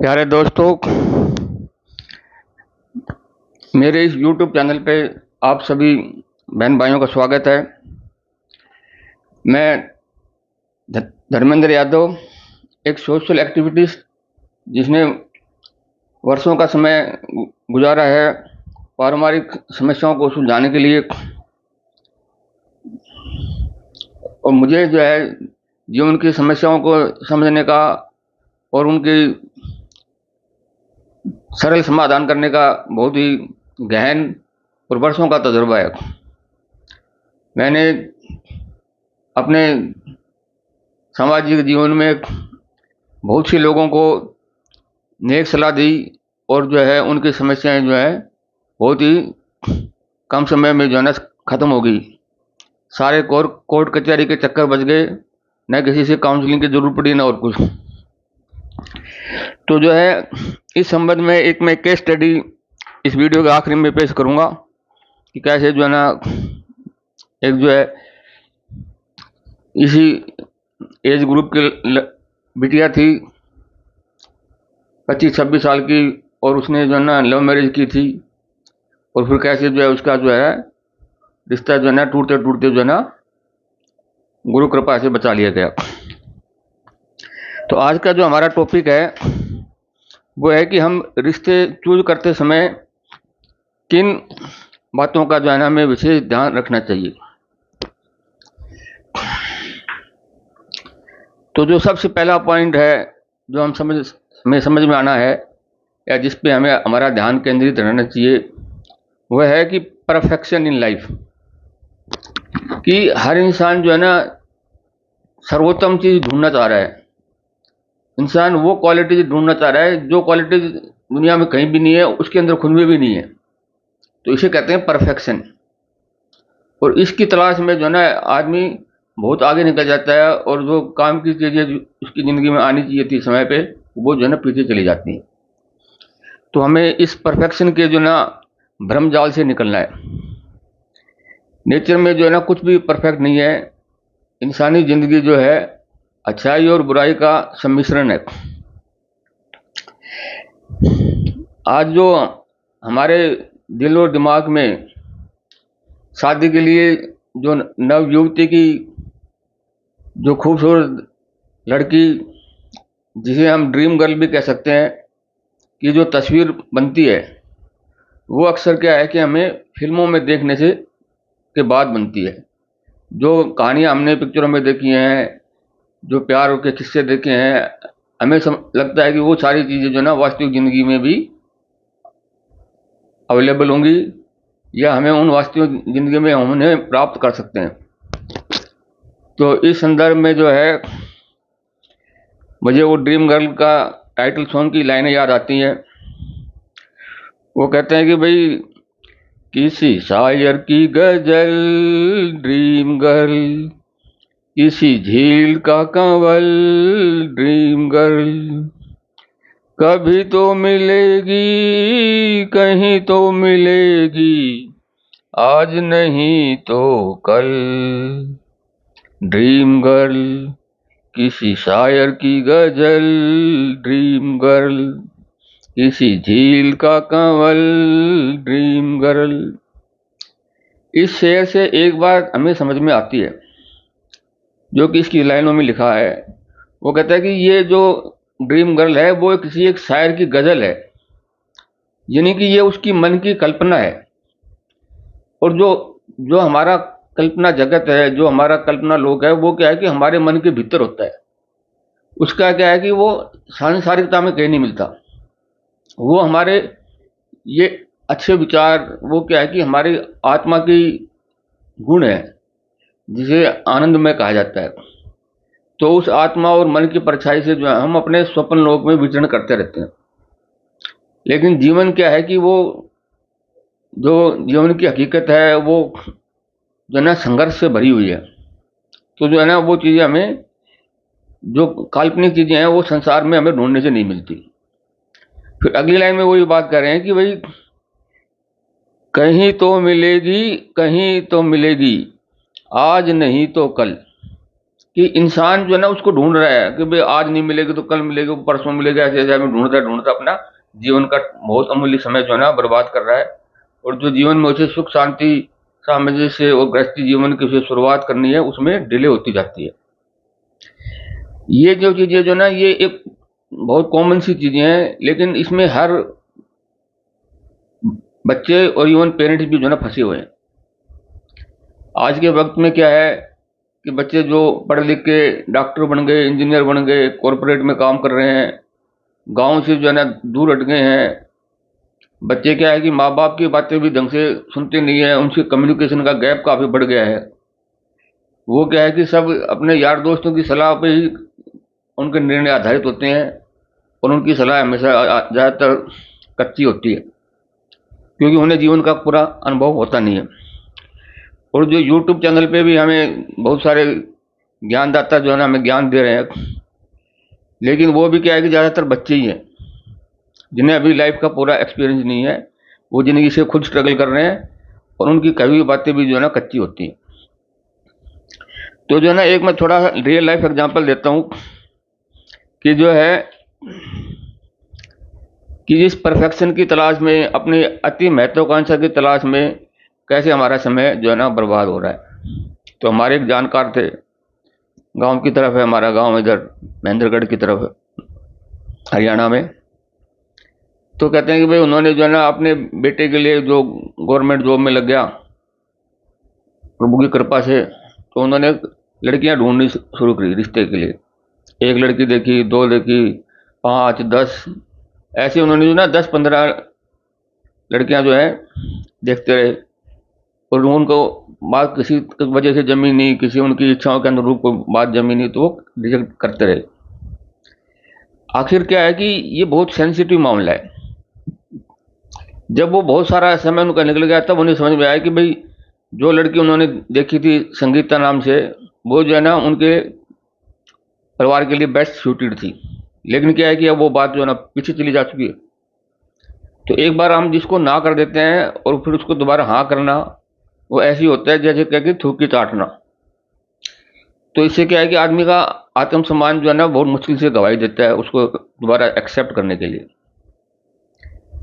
प्यारे दोस्तों, मेरे इस YouTube चैनल पे आप सभी बहन भाइयों का स्वागत है। मैं धर्मेंद्र यादव, एक सोशल एक्टिविटीज जिसने वर्षों का समय गुजारा है पारिवारिक समस्याओं को सुलझाने के लिए, और मुझे जो है जीवन की समस्याओं को समझने का और उनकी सरल समाधान करने का बहुत ही गहन और वर्षों का तजुर्बा है। मैंने अपने सामाजिक जीवन में बहुत से लोगों को नेक सलाह दी और जो है उनकी समस्याएं जो है बहुत ही कम समय में जो है ना ख़त्म हो गई। सारे कोर्ट कचहरी के चक्कर बच गए, न किसी से काउंसलिंग की जरूरत पड़ी, न और कुछ। तो जो है इस संबंध में एक मैं केस स्टडी इस वीडियो के आखिरी में पेश करूंगा कि कैसे जो है ना एक जो है इसी एज ग्रुप की बिटिया थी 25-26 साल की, और उसने जो है ना लव मैरिज की थी, और फिर कैसे जो है उसका जो है रिश्ता जो है ना टूटते टूटते जो है ना गुरु कृपा से बचा लिया गया। तो आज का जो हमारा टॉपिक है वो है कि हम रिश्ते चूज करते समय किन बातों का जो है ना हमें विशेष ध्यान रखना चाहिए। तो जो सबसे पहला पॉइंट है जो हमें समझ में आना है या जिस पे हमें हमारा ध्यान केंद्रित रहना चाहिए, वह है कि परफेक्शन इन लाइफ। कि हर इंसान जो है ना सर्वोत्तम चीज़ ढूंढना चाह रहा है। इंसान वो क्वालिटीज ढूंढना चाह रहा है जो क्वालिटीज दुनिया में कहीं भी नहीं है, उसके अंदर खुद में भी नहीं है। तो इसे कहते हैं परफेक्शन। और इसकी तलाश में जो है ना आदमी बहुत आगे निकल जाता है, और जो काम की चीज़ें उसकी ज़िंदगी में आनी चाहिए थी समय पे, वो जो है ना पीछे चली जाती हैं। तो हमें इस परफेक्शन के जो ना भ्रम जाल से निकलना है। नेचर में जो है ना कुछ भी परफेक्ट नहीं है। इंसानी ज़िंदगी जो है अच्छाई और बुराई का सम्मिश्रण है। आज जो हमारे दिल और दिमाग में शादी के लिए जो नव युवती की जो खूबसूरत लड़की, जिसे हम ड्रीम गर्ल भी कह सकते हैं, कि जो तस्वीर बनती है, वो अक्सर क्या है कि हमें फिल्मों में देखने से के बाद बनती है। जो कहानियाँ हमने पिक्चरों में देखी हैं, जो प्यार के किस्से देखे हैं, हमें लगता है कि वो सारी चीज़ें जो ना वास्तविक ज़िंदगी में भी अवेलेबल होंगी, या हमें उन वास्तविक ज़िंदगी में हम उन्हें प्राप्त कर सकते हैं। तो इस संदर्भ में जो है मुझे वो ड्रीम गर्ल का टाइटल सॉन्ग की लाइनें याद आती हैं। वो कहते हैं कि भाई किसी शायर की गजल ड्रीम गर्ल, किसी झील का कंवल ड्रीम गर्ल, कभी तो मिलेगी कहीं तो मिलेगी, आज नहीं तो कल। ड्रीम गर्ल, किसी शायर की गजल ड्रीम गर्ल, किसी झील का कंवल ड्रीम गर्ल। इस शेर से एक बात हमें समझ में आती है, जो कि इसकी लाइनों में लिखा है। वो कहता है कि ये जो ड्रीम गर्ल है वो किसी एक शायर की गजल है, यानी कि ये उसकी मन की कल्पना है। और जो जो हमारा कल्पना जगत है, जो हमारा कल्पना लोक है, वो क्या है कि हमारे मन के भीतर होता है। उसका क्या है कि वो सांसारिकता में कहीं नहीं मिलता। वो हमारे ये अच्छे विचार, वो क्या है कि हमारी आत्मा की गुण है, जिसे आनंद में कहा जाता है। तो उस आत्मा और मन की परछाई से जो है हम अपने स्वप्न लोक में विचरण करते रहते हैं। लेकिन जीवन क्या है कि वो जो जीवन की हकीकत है वो जो है ना संघर्ष से भरी हुई है। तो जो है ना वो चीज़ें हमें, जो काल्पनिक चीज़ें हैं, वो संसार में हमें ढूंढने से नहीं मिलती। फिर अगली लाइन में वही बात कर रहे हैं कि भाई कहीं तो मिलेगी कहीं तो मिलेगी, आज नहीं तो कल। कि इंसान जो है ना उसको ढूंढ रहा है कि भाई आज नहीं मिलेगी तो कल मिलेगी, परसों मिलेगा, ऐसे ऐसे हमें ढूंढता ढूंढता अपना जीवन का बहुत अमूल्य समय जो है ना बर्बाद कर रहा है। और जो जीवन में उसे सुख शांति सामंजस्य और गृहस्थी जीवन की उसे शुरुआत करनी है उसमें डिले होती जाती है। ये जो चीज़ें जो ना ये एक बहुत कॉमन सी चीज़ें हैं, लेकिन इसमें हर बच्चे और इवन पेरेंट्स भी जो ना फंसे हुए हैं। आज के वक्त में क्या है कि बच्चे जो पढ़ लिख के डॉक्टर बन गए, इंजीनियर बन गए, कॉरपोरेट में काम कर रहे हैं, गांव से जो है ना दूर हट गए हैं। बच्चे क्या है कि माँ बाप की बातें भी ढंग से सुनते नहीं है, उनसे कम्युनिकेशन का गैप काफ़ी बढ़ गया है। वो क्या है कि सब अपने यार दोस्तों की सलाह पे ही उनके निर्णय आधारित होते हैं, और उनकी सलाह हमेशा ज़्यादातर कच्ची होती है, क्योंकि उन्हें जीवन का पूरा अनुभव होता नहीं है। और जो यूट्यूब चैनल पे भी हमें बहुत सारे ज्ञानदाता जो है ना हमें ज्ञान दे रहे हैं, लेकिन वो भी क्या है कि ज़्यादातर बच्चे ही हैं जिन्हें अभी लाइफ का पूरा एक्सपीरियंस नहीं है। वो ज़िंदगी से खुद स्ट्रगल कर रहे हैं, और उनकी कही हुई बातें भी जो है ना कच्ची होती हैं। तो जो है ना एक मैं थोड़ा रियल लाइफ एग्जांपल देता हूँ कि जो है कि इस परफेक्शन की तलाश में, अपनी अति महत्वाकांक्षा की तलाश में कैसे हमारा समय जो है ना बर्बाद हो रहा है। तो हमारे एक जानकार थे, गांव की तरफ है हमारा गांव, इधर महेंद्रगढ़ की तरफ है, हरियाणा में। तो कहते हैं कि भाई उन्होंने जो है ना अपने बेटे के लिए जो गवर्नमेंट जॉब में लग गया प्रभु की कृपा से, तो उन्होंने लड़कियां ढूंढनी शुरू करी रिश्ते के लिए। एक लड़की देखी, दो देखी, 5, 10, ऐसे उन्होंने जो ना 10-15 लड़कियां जो है देखते रहे, और उनको बात किसी वजह से जमी नहीं, किसी उनकी इच्छाओं के अनुरूप कोई बात जमी नहीं, तो वो रिजेक्ट करते रहे। आखिर क्या है कि ये बहुत सेंसिटिव मामला है। जब वो बहुत सारा समय उनका निकल गया तब उन्हें समझ में आया कि भाई जो लड़की उन्होंने देखी थी संगीता नाम से, वो जो है ना उनके परिवार के लिए बेस्ट सूटेड थी। लेकिन क्या है कि अब वो बात जो है ना पीछे चली जा चुकी है। तो एक बार हम जिसको ना कर देते हैं और फिर उसको दोबारा हाँ करना, वो ऐसी होता है जैसे क्या कि थूकी चाटना। तो इससे क्या है कि आदमी का आत्मसम्मान जो है ना बहुत मुश्किल से गवाही देता है उसको दोबारा एक्सेप्ट करने के लिए।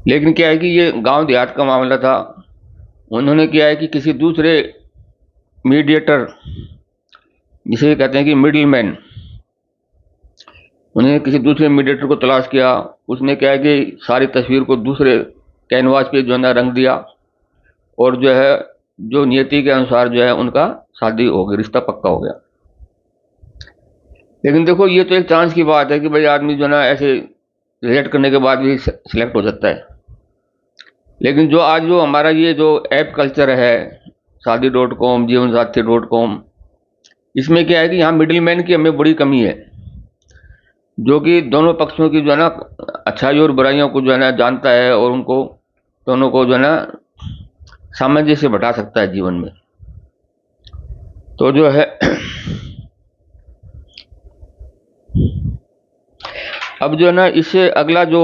लेकिन क्या है कि ये गांव देहात का मामला था। उन्होंने किया है कि किसी दूसरे मीडिएटर, जिसे कहते हैं कि मिडिल मैन, उन्हें किसी दूसरे मीडिएटर को तलाश किया। उसने क्या है कि सारी तस्वीर को दूसरे कैनवास पे जो है ना रंग दिया, और जो है जो नियति के अनुसार जो है उनका शादी हो गई, रिश्ता पक्का हो गया। लेकिन देखो ये तो एक चांस की बात है कि भाई आदमी जो है ना ऐसे रिजेक्ट करने के बाद भी सिलेक्ट हो जाता है। लेकिन जो आज जो हमारा ये जो ऐप कल्चर है, शादी.com, जीवनसाथी.com, इसमें क्या है कि यहाँ मिडिल मैन की हमें बड़ी कमी है, जो कि दोनों पक्षों की जो है ना अच्छाई और बुराइयों को जो है ना जानता है, और उनको दोनों को जो है ना सामंजस्य से बैठा सकता है जीवन में। तो जो है अब जो है ना इससे अगला जो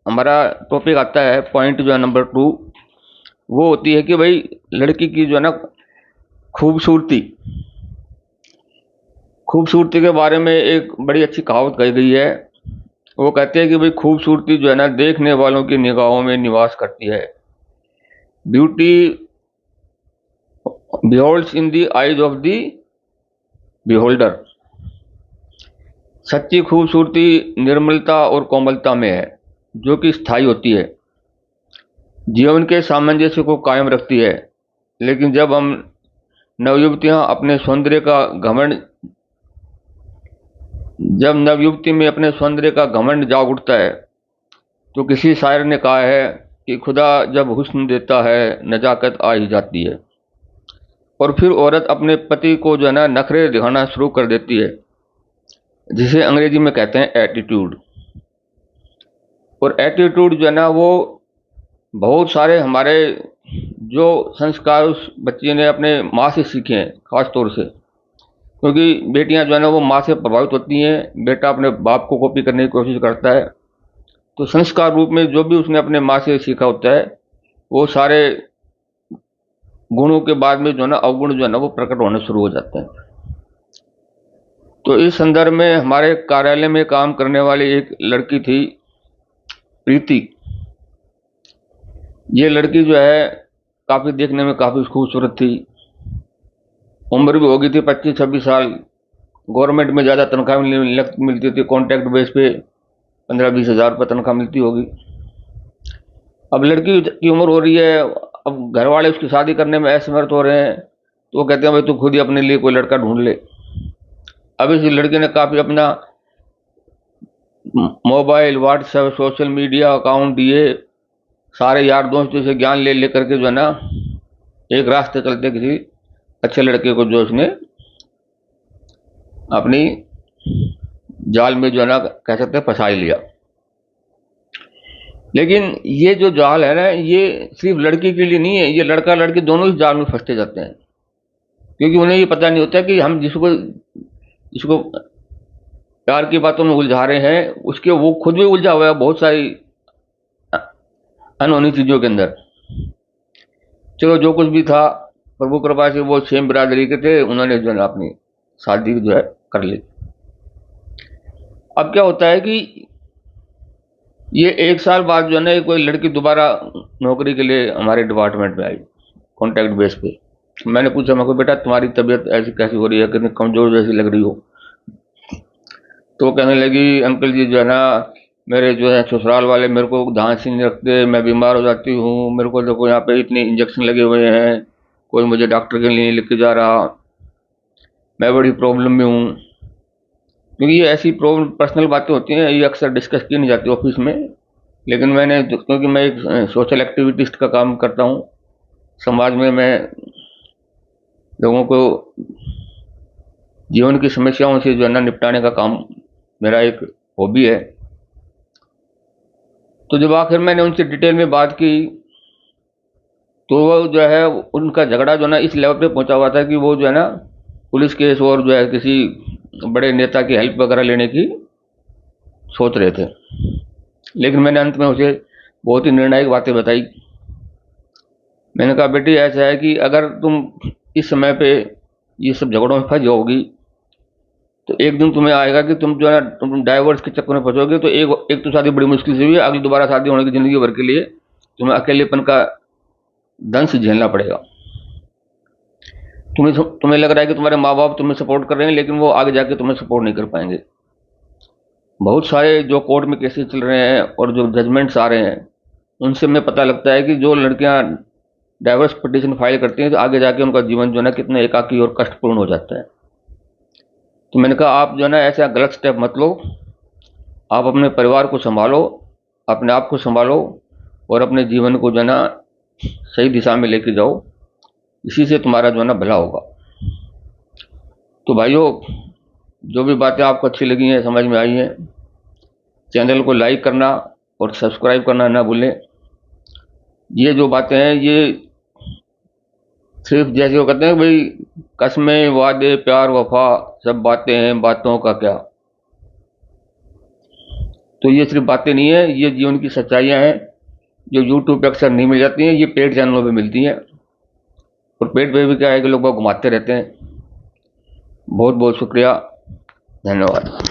हमारा टॉपिक आता है, पॉइंट जो है नंबर 2, वो होती है कि भाई लड़की की जो है ना खूबसूरती। खूबसूरती के बारे में एक बड़ी अच्छी कहावत कही गई है। वो कहते हैं कि भाई खूबसूरती जो है ना देखने वालों की निगाहों में निवास करती है। Beauty beholds in the eyes of the beholder. सच्ची खूबसूरती निर्मलता और कोमलता में है, जो कि स्थायी होती है, जीवन के सामंजस्य को कायम रखती है। लेकिन जब हम नवयुवतियां अपने सौंदर्य का घमंड जब नवयुवती में अपने सौंदर्य का घमंड जाग उठता है, तो किसी शायर ने कहा है कि खुदा जब हुस्न देता है नजाकत आ ही जाती है। और फिर औरत अपने पति को जो है ना नखरे दिखाना शुरू कर देती है, जिसे अंग्रेजी में कहते हैं एटीट्यूड। और एटीट्यूड जो है ना वो बहुत सारे हमारे जो संस्कार उस बच्चे ने अपने माँ से सीखे हैं, खास तौर से, क्योंकि बेटियां जो है ना वो माँ से प्रभावित होती हैं। बेटा अपने बाप को कॉपी करने की कोशिश करता है, तो संस्कार रूप में जो भी उसने अपने माँ से सीखा होता है, वो सारे गुणों के बाद में जो है ना अवगुण जो है ना वो प्रकट होने शुरू हो जाते हैं। तो इस संदर्भ में हमारे कार्यालय में काम करने वाली एक लड़की थी, प्रीति। ये लड़की जो है काफ़ी देखने में काफ़ी खूबसूरत थी, उम्र भी हो गई थी 25-26 साल। गवर्नमेंट में ज़्यादा तनख्वाह मिलती थी, कॉन्ट्रैक्ट बेस पे 15-20 हज़ार रुपये तनख्वाह मिलती होगी। अब लड़की की उम्र हो रही है, अब घर वाले उसकी शादी करने में असमर्थ हो रहे हैं, तो वो कहते हैं भाई तू खुद ही अपने लिए कोई लड़का ढूंढ ले। अब इस लड़के ने काफ़ी अपना mobile, WhatsApp, social media account दिए, सारे यार दोस्तों से ज्ञान ले लेकर के जो है ना एक रास्ते चलते किसी अच्छे लड़के को जो उसने अपनी जाल में जो है ना कह सकते हैं फंसा लिया। लेकिन ये जो जाल है ना, ये सिर्फ लड़की के लिए नहीं है, ये लड़का लड़की दोनों इस जाल में फंसते जाते हैं, क्योंकि उन्हें ये पता नहीं होता कि हम जिसको प्यार की बातों में उलझा रहे हैं उसके वो खुद भी उलझा हुआ है बहुत सारी अनहोनी चीज़ों के अंदर। चलो जो कुछ भी था, प्रभु कृपा से वो सेम बिरादरी के थे, उन्होंने जो है अपनी शादी जो है कर ली। अब क्या होता है कि ये 1 साल बाद जो है ना कोई लड़की दोबारा नौकरी के लिए हमारे डिपार्टमेंट में आई, कॉन्ट्रैक्ट बेस पे। मैंने पूछा, मैं को बेटा तुम्हारी तबीयत ऐसी कैसी हो रही है, कितनी कमज़ोर जैसी लग रही हो। तो वो कहने लगी, अंकल जी जो है ना मेरे जो है ससुराल वाले मेरे को ध्यान से नहीं रखते, मैं बीमार हो जाती हूँ, मेरे को देखो यहाँ पे इतने इंजेक्शन लगे हुए हैं, कोई मुझे डॉक्टर के लिए लेके जा रहा, मैं बड़ी प्रॉब्लम में हूँ। क्योंकि ये ऐसी प्रॉब्लम पर्सनल बातें होती हैं, ये अक्सर डिस्कस की नहीं जाती ऑफिस में। लेकिन मैंने क्योंकि मैं एक सोशल एक्टिविटिस्ट का काम करता हूँ, समाज में मैं लोगों को जीवन की समस्याओं से जो है ना निपटाने का काम मेरा एक हॉबी है। तो जब आखिर मैंने उनसे डिटेल में बात की, तो वो जो है उनका झगड़ा जो है ना इस लेवल पे पहुंचा हुआ था कि वो जो है ना पुलिस केस और जो है किसी बड़े नेता की हेल्प वगैरह लेने की सोच रहे थे। लेकिन मैंने अंत में उसे बहुत ही निर्णायक बातें बताई। मैंने कहा, बेटी ऐसा है कि अगर तुम इस समय पे ये सब झगड़ों में फंस जाओगी तो एक दिन तुम्हें आएगा कि तुम जो है तुम डाइवोर्स के चक्कर में फंसोगे, तो एक तो शादी बड़ी मुश्किल से हुई है, अगली दोबारा शादी होने की ज़िंदगी भर के लिए तुम्हें अकेलेपन का दंश झेलना पड़ेगा। तुम्हें लग रहा है कि तुम्हारे माँ बाप तुम्हें सपोर्ट कर रहे हैं, लेकिन वो आगे जाके तुम्हें सपोर्ट नहीं कर पाएंगे। बहुत सारे जो कोर्ट में केसेस चल रहे हैं और जो जजमेंट्स आ रहे हैं, उनसे हमें पता लगता है कि जो लड़कियां डाइवर्स पिटीशन फाइल करती हैं तो आगे जाके उनका जीवन जो है ना कितना एकाकी और कष्टपूर्ण हो जाता है। तो मैंने कहा, आप जो है ना ऐसा गलत स्टेप मत लो, आप अपने परिवार को संभालो, अपने आप को संभालो और अपने जीवन को जो है ना सही दिशा में लेके जाओ, इसी से तुम्हारा जो है ना भला होगा। तो भाइयों, जो भी बातें आपको अच्छी लगी हैं, समझ में आई हैं, चैनल को लाइक करना और सब्सक्राइब करना ना भूलें। ये जो बातें हैं ये सिर्फ जैसे वो कहते हैं भाई, कस्में वादे प्यार वफा सब बातें हैं, बातों का क्या। तो ये सिर्फ बातें नहीं है, ये जीवन की सच्चाइयाँ हैं जो यूट्यूब पे अक्सर नहीं मिल जाती हैं, ये पेड चैनलों पे मिलती हैं। और पेड पे भी क्या है कि लोग घुमाते रहते हैं। बहुत बहुत शुक्रिया, धन्यवाद।